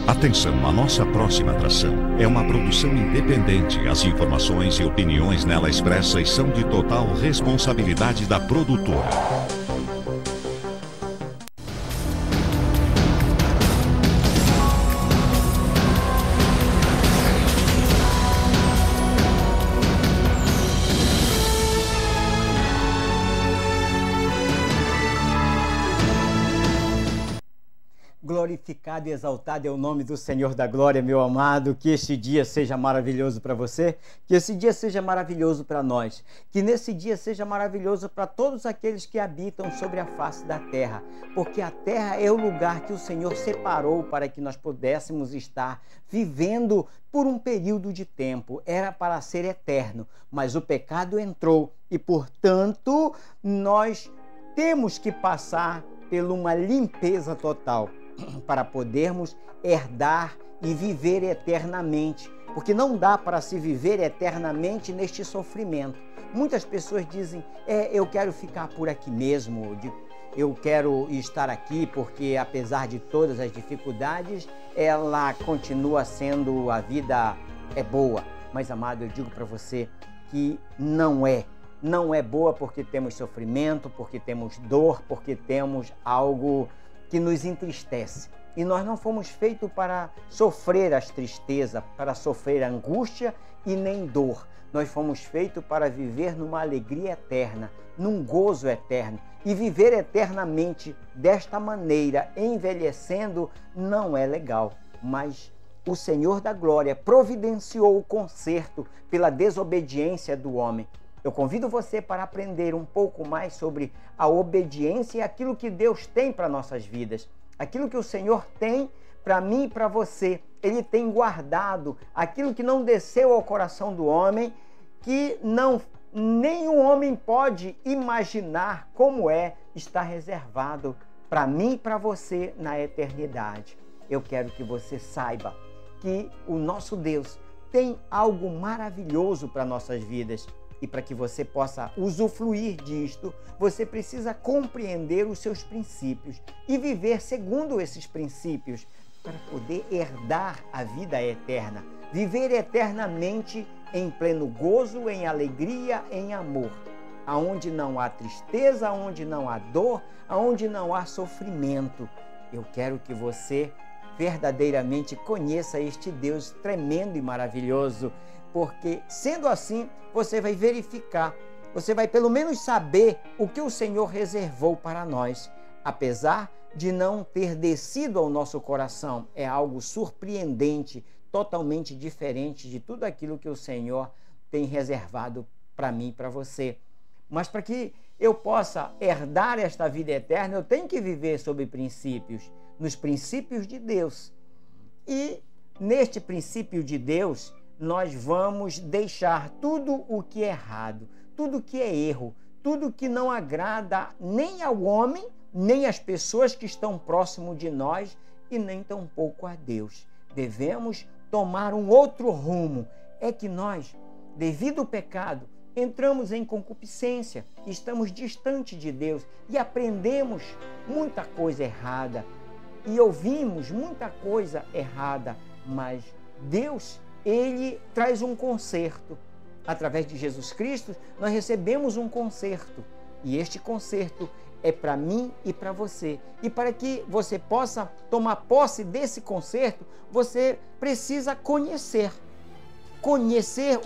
Atenção, a nossa próxima atração é uma produção independente. As informações e opiniões nela expressas são de total responsabilidade da produtora. Glorificado e exaltado é o nome do Senhor da Glória, meu amado. Que este dia seja maravilhoso para você, que esse dia seja maravilhoso para nós, que nesse dia seja maravilhoso para todos aqueles que habitam sobre a face da terra, porque a terra é o lugar que o Senhor separou para que nós pudéssemos estar vivendo por um período de tempo. Era para ser eterno, mas o pecado entrou e, portanto, nós temos que passar por uma limpeza total para podermos herdar e viver eternamente, porque não dá para se viver eternamente neste sofrimento. Muitas pessoas dizem, eu quero ficar por aqui mesmo, eu quero estar aqui porque apesar de todas as dificuldades, ela continua sendo, a vida é boa. Mas, amado, eu digo para você que não é. Não é boa porque temos sofrimento, porque temos dor, porque temos algo que nos entristece. E nós não fomos feitos para sofrer as tristezas, para sofrer a angústia e nem dor. Nós fomos feitos para viver numa alegria eterna, num gozo eterno. E viver eternamente desta maneira, envelhecendo, não é legal. Mas o Senhor da Glória providenciou o conserto pela desobediência do homem. Eu convido você para aprender um pouco mais sobre a obediência e aquilo que Deus tem para nossas vidas. Aquilo que o Senhor tem para mim e para você. Ele tem guardado aquilo que não desceu ao coração do homem, que nenhum homem pode imaginar como está reservado para mim e para você na eternidade. Eu quero que você saiba que o nosso Deus tem algo maravilhoso para nossas vidas. E para que você possa usufruir disto, você precisa compreender os seus princípios e viver segundo esses princípios para poder herdar a vida eterna. Viver eternamente em pleno gozo, em alegria, em amor. Aonde não há tristeza, aonde não há dor, aonde não há sofrimento. Eu quero que você verdadeiramente conheça este Deus tremendo e maravilhoso. Porque, sendo assim, você vai verificar, você vai pelo menos saber o que o Senhor reservou para nós. Apesar de não ter descido ao nosso coração, é algo surpreendente, totalmente diferente de tudo aquilo que o Senhor tem reservado para mim e para você. Mas para que eu possa herdar esta vida eterna, eu tenho que viver sob princípios, nos princípios de Deus. E neste princípio de Deus, nós vamos deixar tudo o que é errado, tudo o que é erro, tudo que não agrada nem ao homem, nem às pessoas que estão próximo de nós e nem tampouco a Deus. Devemos tomar um outro rumo. É que nós, devido ao pecado, entramos em concupiscência, estamos distante de Deus e aprendemos muita coisa errada e ouvimos muita coisa errada, mas Deus, Ele traz um conserto. Através de Jesus Cristo, nós recebemos um conserto. E este conserto é para mim e para você. E para que você possa tomar posse desse conserto, você precisa conhecer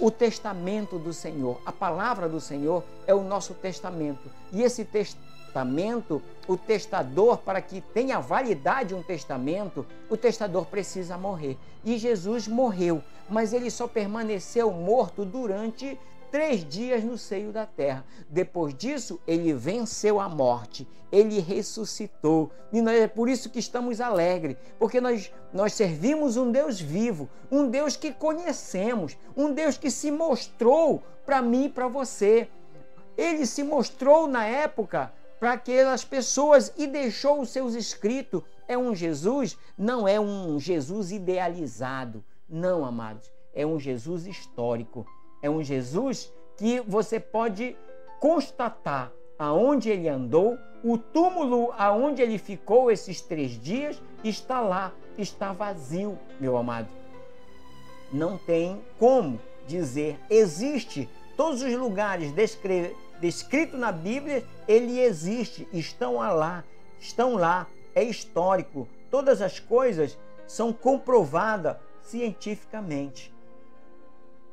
o testamento do Senhor. A palavra do Senhor é o nosso testamento. E esse testamento, o testador, para que tenha validade um testamento, o testador precisa morrer. E Jesus morreu, mas ele só permaneceu morto durante 3 dias no seio da terra. Depois disso, ele venceu a morte, ele ressuscitou. E é por isso que estamos alegres, porque nós servimos um Deus vivo, um Deus que conhecemos, um Deus que se mostrou para mim e para você. Ele se mostrou na época para aquelas pessoas e deixou os seus escritos. É um Jesus, não é um Jesus idealizado, não, amados. É um Jesus histórico, é um Jesus que você pode constatar aonde ele andou, o túmulo aonde ele ficou esses 3 dias está lá, está vazio, meu amado. Não tem como dizer, existe, todos os lugares descritos na Bíblia, ele existe, estão lá, é histórico, todas as coisas são comprovadas cientificamente.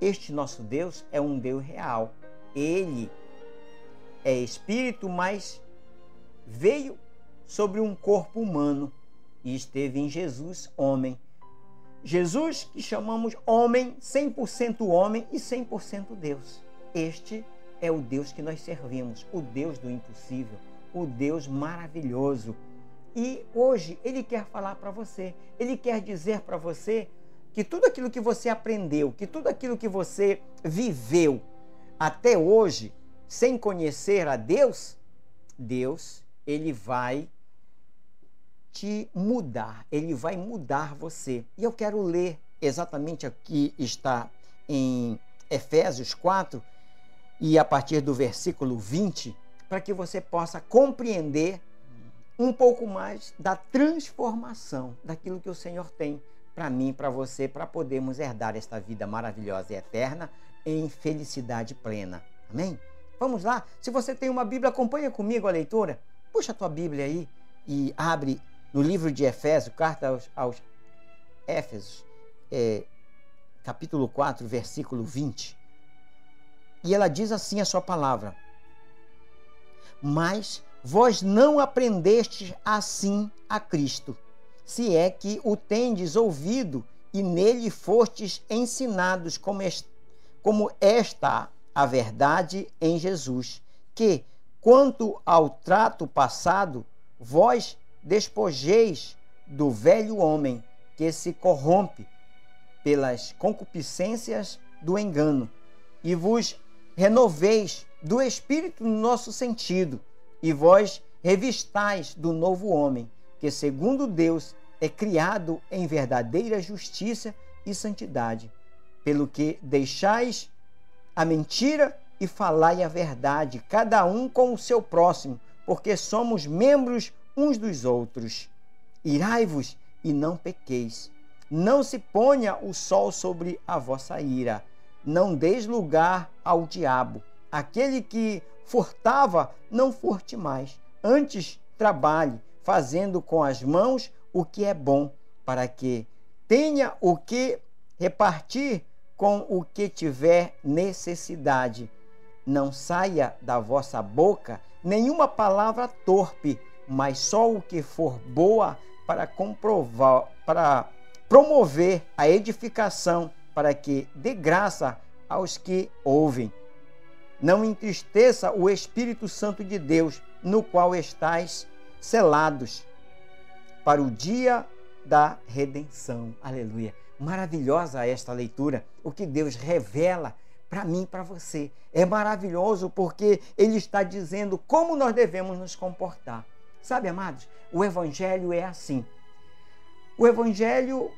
Este nosso Deus é um Deus real, ele é espírito, mas veio sobre um corpo humano e esteve em Jesus, homem. Jesus que chamamos homem, 100% homem e 100% Deus. Este é o Deus que nós servimos, o Deus do impossível, o Deus maravilhoso. E hoje ele quer falar para você, ele quer dizer para você que tudo aquilo que você aprendeu, que tudo aquilo que você viveu até hoje, sem conhecer a Deus, ele vai te mudar, ele vai mudar você. E eu quero ler exatamente aqui, está em Efésios 4, e a partir do versículo 20, para que você possa compreender um pouco mais da transformação daquilo que o Senhor tem para mim e para você, para podermos herdar esta vida maravilhosa e eterna em felicidade plena. Amém? Vamos lá? Se você tem uma Bíblia, acompanha comigo a leitura. Puxa a tua Bíblia aí e abre no livro de Efésios, carta aos Éfesos, capítulo 4, versículo 20. E ela diz assim a sua palavra: mas vós não aprendestes assim a Cristo, se é que o tendes ouvido e nele fostes ensinados como esta a verdade em Jesus, que, quanto ao trato passado, vós despojeis do velho homem que se corrompe pelas concupiscências do engano, e vos renoveis do Espírito no nosso sentido, e vós revistais do novo homem, que segundo Deus é criado em verdadeira justiça e santidade, pelo que deixais a mentira e falai a verdade, cada um com o seu próximo, porque somos membros uns dos outros. Irai-vos e não pequeis. Não se ponha o sol sobre a vossa ira. Não deis lugar ao diabo. Aquele que furtava, não furte mais. Antes, trabalhe, fazendo com as mãos o que é bom, para que tenha o que repartir com o que tiver necessidade. Não saia da vossa boca nenhuma palavra torpe, mas só o que for boa para promover a edificação, para que dê graça aos que ouvem. Não entristeça o Espírito Santo de Deus, no qual estáis selados para o dia da redenção. Aleluia. Maravilhosa esta leitura, o que Deus revela para mim e para você. É maravilhoso porque ele está dizendo como nós devemos nos comportar. Sabe, amados, o Evangelho é assim. O Evangelho,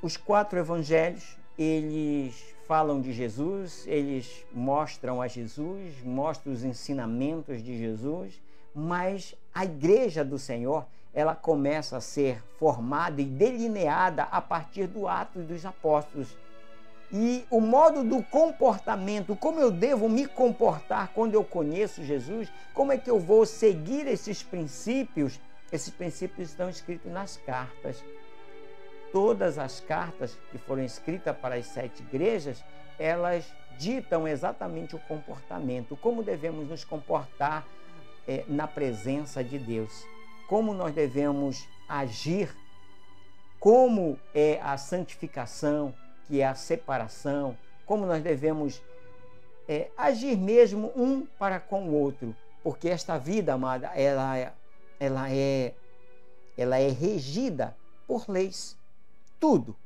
os 4 Evangelhos, eles falam de Jesus, eles mostram a Jesus, mostram os ensinamentos de Jesus, mas a igreja do Senhor, ela começa a ser formada e delineada a partir do Atos dos Apóstolos. E o modo do comportamento, como eu devo me comportar quando eu conheço Jesus, como é que eu vou seguir esses princípios estão escritos nas cartas. Todas as cartas que foram escritas para as 7 igrejas, elas ditam exatamente o comportamento, como devemos nos comportar na presença de Deus, como nós devemos agir, como é a santificação, que é a separação, como nós devemos agir mesmo um para com o outro, porque esta vida, amada, ela é regida por leis. Tudo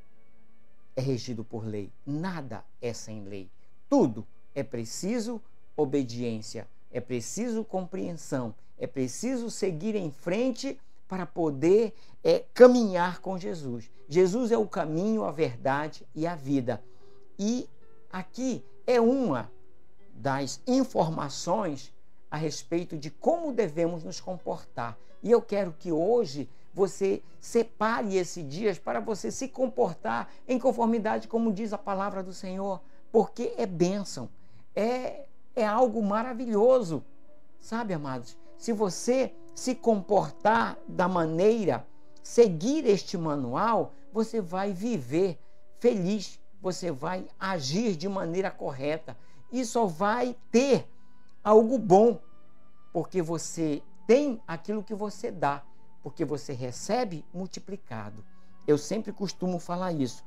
é regido por lei, nada é sem lei. Tudo é preciso obediência, é preciso compreensão, É preciso seguir em frente para poder caminhar com Jesus. Jesus é o caminho, a verdade e a vida. E aqui é uma das informações a respeito de como devemos nos comportar. E eu quero que hoje você separe esses dias para você se comportar em conformidade, como diz a palavra do Senhor, porque é bênção, é algo maravilhoso, sabe, amados? Se você se comportar da maneira, seguir este manual, você vai viver feliz, você vai agir de maneira correta e só vai ter algo bom, porque você tem aquilo que você dá, porque você recebe multiplicado. Eu sempre costumo falar isso.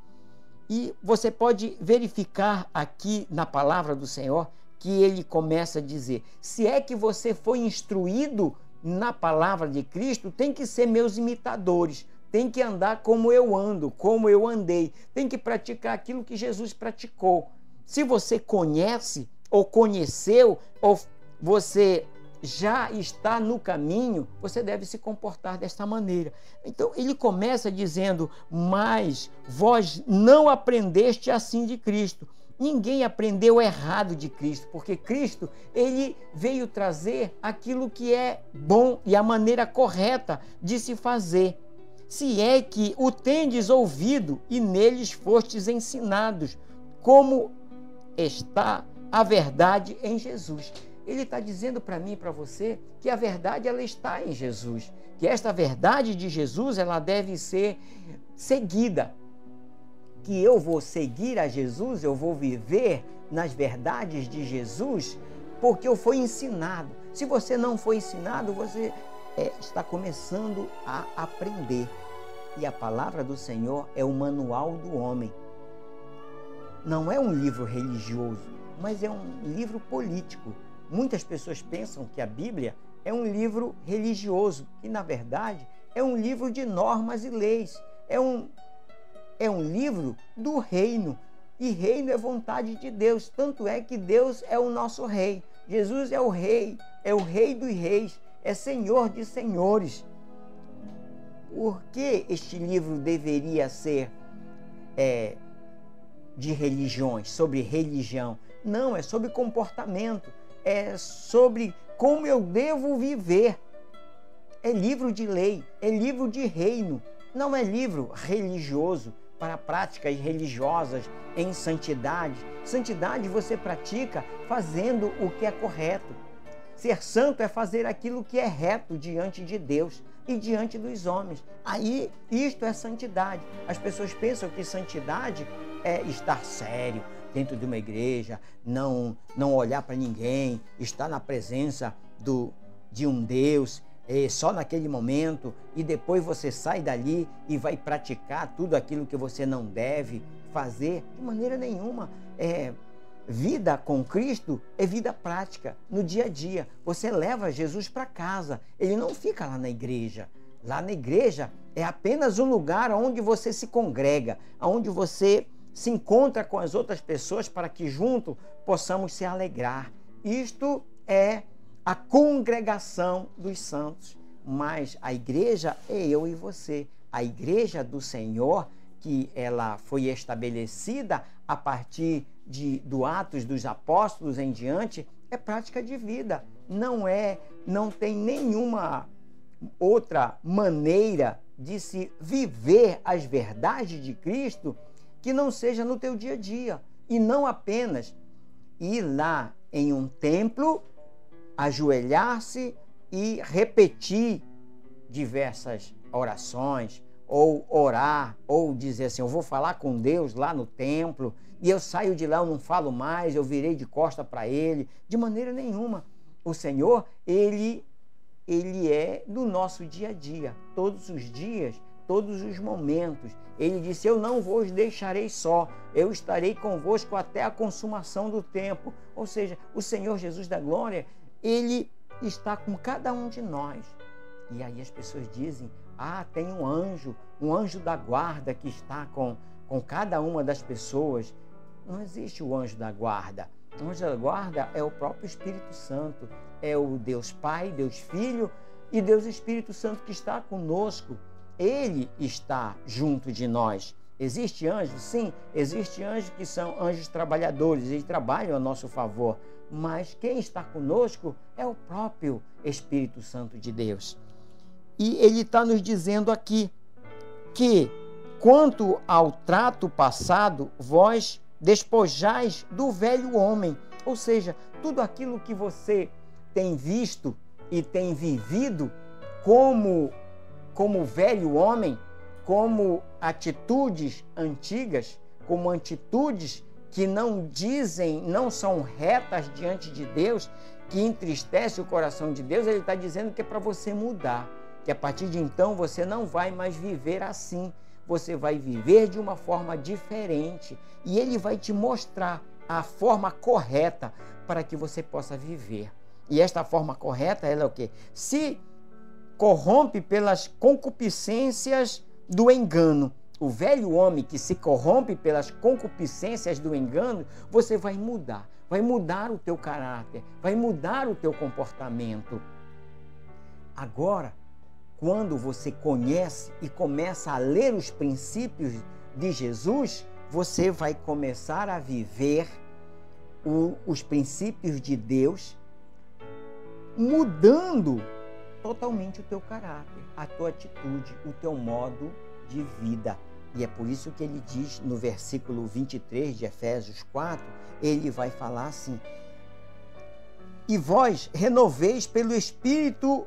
E você pode verificar aqui na palavra do Senhor que ele começa a dizer: se é que você foi instruído na palavra de Cristo, tem que ser meus imitadores, tem que andar como eu ando, como eu andei, tem que praticar aquilo que Jesus praticou. Se você conhece, ou conheceu, ou você já está no caminho, você deve se comportar desta maneira. Então ele começa dizendo: mas vós não aprendeste assim de Cristo. Ninguém aprendeu errado de Cristo, porque Cristo, ele veio trazer aquilo que é bom e a maneira correta de se fazer. Se é que o tendes ouvido e neles fostes ensinados, como está a verdade em Jesus. Ele está dizendo para mim e para você que a verdade ela está em Jesus, que esta verdade de Jesus ela deve ser seguida, que eu vou seguir a Jesus, eu vou viver nas verdades de Jesus, porque eu fui ensinado. Se você não foi ensinado, você está começando a aprender. E a palavra do Senhor é o manual do homem. Não é um livro religioso, mas é um livro político. Muitas pessoas pensam que a Bíblia é um livro religioso, e na verdade é um livro de normas e leis. É um livro do reino, e reino é vontade de Deus. Tanto é que Deus é o nosso rei. Jesus é o rei dos reis, é Senhor de senhores. Por que este livro deveria ser de religiões, sobre religião? Não, é sobre comportamento, é sobre como eu devo viver. É livro de lei, é livro de reino, não é livro religioso para práticas religiosas em santidade. Santidade você pratica fazendo o que é correto. Ser santo é fazer aquilo que é reto diante de Deus e diante dos homens. Aí, isto é santidade. As pessoas pensam que santidade é estar sério dentro de uma igreja, não olhar para ninguém, estar na presença de um Deus só naquele momento, e depois você sai dali e vai praticar tudo aquilo que você não deve fazer. De maneira nenhuma. Vida com Cristo é vida prática, no dia a dia. Você leva Jesus para casa, ele não fica lá na igreja. Lá na igreja é apenas um lugar onde você se congrega, onde você se encontra com as outras pessoas para que juntos possamos se alegrar. Isto é a congregação dos santos. Mas a igreja é eu e você. A igreja do Senhor, que ela foi estabelecida a partir do Atos dos Apóstolos em diante, é prática de vida. Não tem nenhuma outra maneira de se viver as verdades de Cristo que não seja no teu dia a dia. E não apenas ir lá em um templo, ajoelhar-se e repetir diversas orações, ou orar, ou dizer assim: eu vou falar com Deus lá no templo, e eu saio de lá, eu não falo mais, eu virei de costa para Ele. De maneira nenhuma. O Senhor, Ele é do nosso dia a dia, todos os dias, todos os momentos. Ele disse: eu não vos deixarei só, eu estarei convosco até a consumação do tempo. Ou seja, o Senhor Jesus da glória, Ele está com cada um de nós. E aí as pessoas dizem: tem um anjo da guarda que está com cada uma das pessoas. Não existe o anjo da guarda. anjo da guarda é o próprio Espírito Santo, é o Deus Pai, Deus Filho e Deus Espírito Santo que está conosco. Ele está junto de nós. Existe anjos? Sim, existe anjos que são anjos trabalhadores, eles trabalham a nosso favor, mas quem está conosco é o próprio Espírito Santo de Deus. E ele está nos dizendo aqui que, quanto ao trato passado, vós despojais do velho homem, ou seja, tudo aquilo que você tem visto e tem vivido como velho homem, como atitudes antigas, como atitudes que não são retas diante de Deus, que entristece o coração de Deus. Ele está dizendo que é para você mudar, que a partir de então você não vai mais viver assim, você vai viver de uma forma diferente e ele vai te mostrar a forma correta para que você possa viver. E esta forma correta, ela é o quê? Se corrompe pelas concupiscências do engano. O velho homem que se corrompe pelas concupiscências do engano, você vai mudar o teu caráter, vai mudar o teu comportamento. Agora, quando você conhece e começa a ler os princípios de Jesus, você vai começar a viver os princípios de Deus, mudando totalmente o teu caráter, a tua atitude, o teu modo de vida. E é por isso que ele diz no versículo 23 de Efésios 4, ele vai falar assim: e vós renoveis pelo Espírito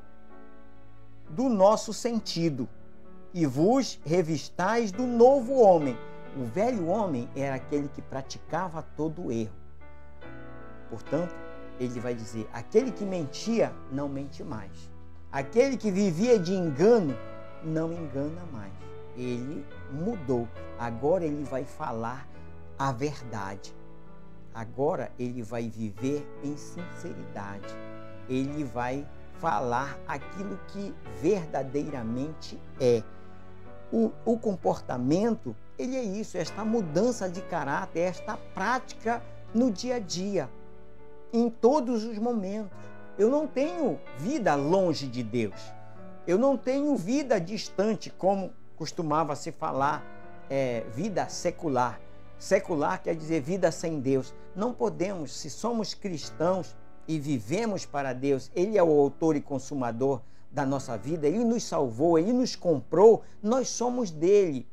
do nosso sentido, e vos revistais do novo homem. O velho homem era aquele que praticava todo o erro. Portanto, ele vai dizer, aquele que mentia, não mente mais. Aquele que vivia de engano, não engana mais. Ele mudou. Agora ele vai falar a verdade. Agora ele vai viver em sinceridade. Ele vai falar aquilo que verdadeiramente é. O comportamento, ele é isso, esta mudança de caráter, esta prática no dia a dia, em todos os momentos. Eu não tenho vida longe de Deus. Eu não tenho vida distante, como costumava se falar, vida secular. Secular quer dizer vida sem Deus. Não podemos, se somos cristãos e vivemos para Deus, Ele é o autor e consumador da nossa vida, Ele nos salvou, Ele nos comprou, nós somos dele.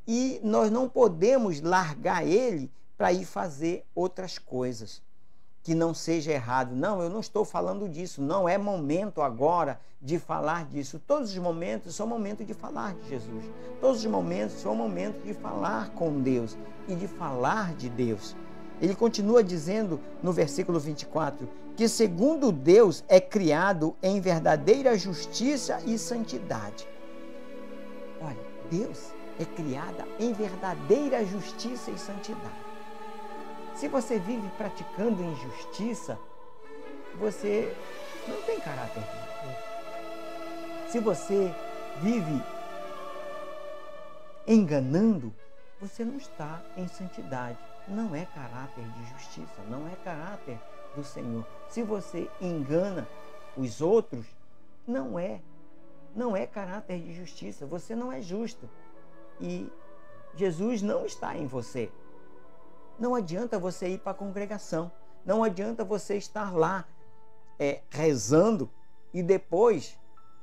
E nós não podemos largar Ele para ir fazer outras coisas que não seja errado. Não, eu não estou falando disso, não é momento agora de falar disso. Todos os momentos são momentos de falar de Jesus. Todos os momentos são momentos de falar com Deus e de falar de Deus. Ele continua dizendo no versículo 24 que segundo Deus é criado em verdadeira justiça e santidade. Olha, Deus é criada em verdadeira justiça e santidade. Se você vive praticando injustiça, você não tem caráter de Deus. Se você vive enganando, você não está em santidade. Não é caráter de justiça, não é caráter do Senhor. Se você engana os outros, não é caráter de justiça. Você não é justo. E Jesus não está em você. Não adianta você ir para a congregação. Não adianta você estar lá rezando e depois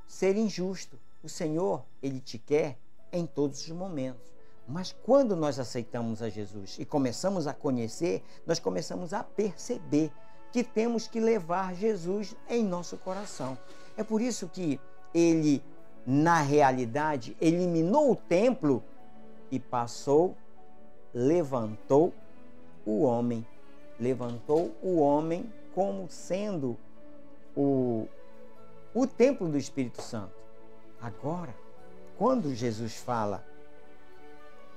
ser injusto. O Senhor, Ele te quer em todos os momentos. Mas quando nós aceitamos a Jesus e começamos a conhecer, nós começamos a perceber que temos que levar Jesus em nosso coração. É por isso que Ele, na realidade, eliminou o templo e levantou o homem. Levantou o homem como sendo o templo do Espírito Santo. Agora, quando Jesus fala,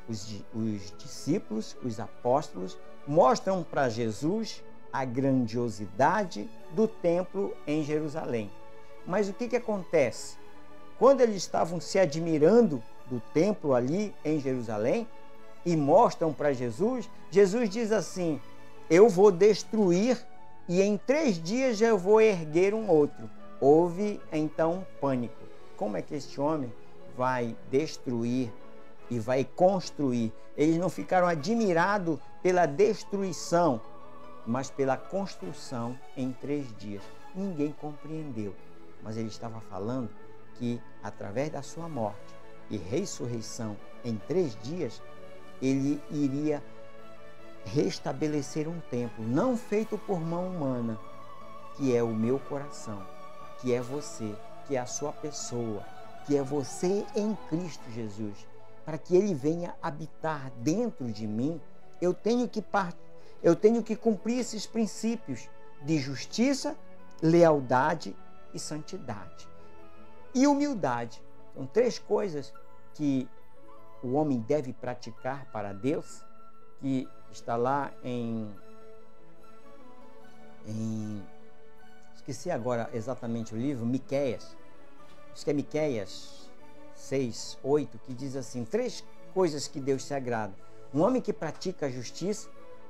os discípulos, os apóstolos, mostram para Jesus a grandiosidade do templo em Jerusalém. Mas o que acontece? Quando eles estavam se admirando do templo ali em Jerusalém e mostram para Jesus, Jesus diz assim: eu vou destruir e em 3 dias eu vou erguer um outro. Houve então pânico. Como é que este homem vai destruir e vai construir? Eles não ficaram admirados pela destruição, mas pela construção em 3 dias. Ninguém compreendeu, mas ele estava falando que através da sua morte e ressurreição em 3 dias, ele iria restabelecer um templo, não feito por mão humana, que é o meu coração, que é você, que é a sua pessoa, que é você em Cristo Jesus. Para que ele venha habitar dentro de mim, eu tenho que cumprir esses princípios de justiça, lealdade e santidade. E humildade. São 3 coisas que o homem deve praticar para Deus, que está lá esqueci agora exatamente o livro, Miqueias. Acho que é Miqueias 6, 8, que diz assim: 3 coisas que Deus se agrada. Um homem que pratica a justiça,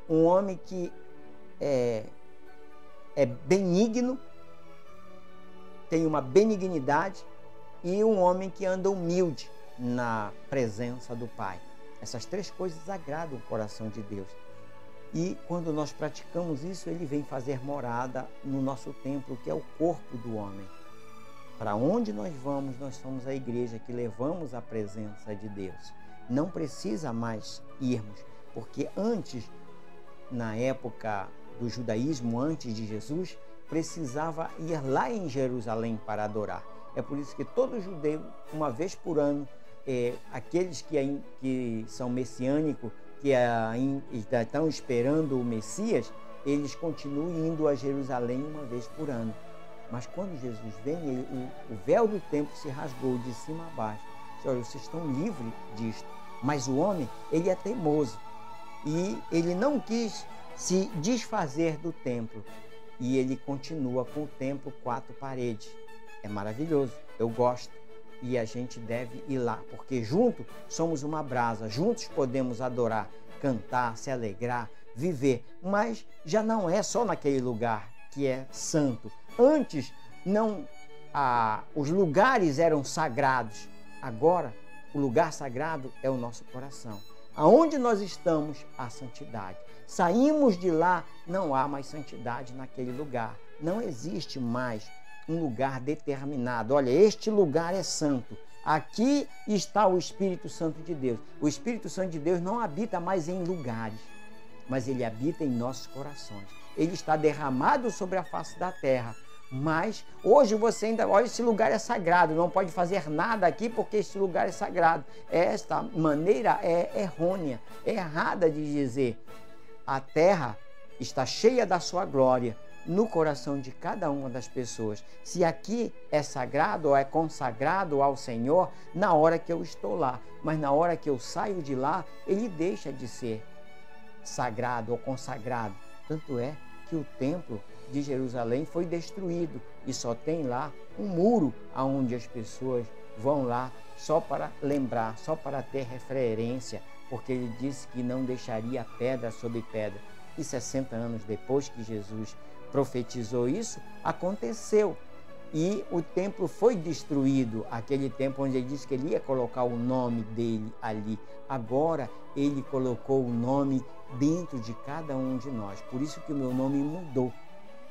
um homem que é benigno, tem uma benignidade, e um homem que anda humilde na presença do Pai. Essas 3 coisas agradam o coração de Deus. E quando nós praticamos isso, ele vem fazer morada no nosso templo, que é o corpo do homem. Para onde nós vamos, nós somos a igreja que levamos a presença de Deus. Não precisa mais irmos, porque antes, na época do judaísmo, antes de Jesus, precisava ir lá em Jerusalém para adorar. É por isso que todo judeu, uma vez por ano, aqueles que são messiânicos, que ainda estão esperando o Messias, eles continuam indo a Jerusalém uma vez por ano. Mas quando Jesus vem, o véu do templo se rasgou de cima a baixo. Olha, vocês estão livres disto. Mas o homem, ele é teimoso. E ele não quis se desfazer do templo. E ele continua com o templo 4 paredes. É maravilhoso, eu gosto. E a gente deve ir lá, porque juntos somos uma brasa, juntos podemos adorar, cantar, se alegrar, viver. Mas já não é só naquele lugar que é santo. Antes, os lugares eram sagrados. Agora, o lugar sagrado é o nosso coração. Aonde nós estamos, há santidade. Saímos de lá, não há mais santidade naquele lugar. Não existe mais um lugar determinado. Olha, este lugar é santo. Aqui está o Espírito Santo de Deus. O Espírito Santo de Deus não habita mais em lugares, mas ele habita em nossos corações. Ele está derramado sobre a face da terra. Mas hoje você ainda, olha, esse lugar é sagrado, não pode fazer nada aqui porque esse lugar é sagrado. Esta maneira é errônea, é errada de dizer. A terra está cheia da sua glória no coração de cada uma das pessoas. Se aqui é sagrado ou é consagrado ao Senhor, na hora que eu estou lá, mas na hora que eu saio de lá, ele deixa de ser sagrado ou consagrado. Tanto é que o templo de Jerusalém foi destruído e só tem lá um muro aonde as pessoas vão lá só para lembrar, só para ter referência, porque ele disse que não deixaria pedra sobre pedra. E 60 anos depois que Jesus profetizou isso, aconteceu. E o templo foi destruído, aquele templo onde ele disse que ele ia colocar o nome dele ali. Agora ele colocou o nome dentro de cada um de nós. Por isso que o meu nome mudou.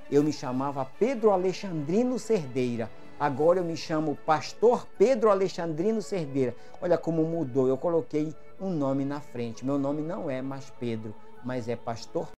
Eu me chamava Pedro Alexandrino Cerdeira. Agora eu me chamo Pastor Pedro Alexandrino Cerdeira. Olha como mudou. Eu coloquei um nome na frente. Meu nome não é mais Pedro, mas é Pastor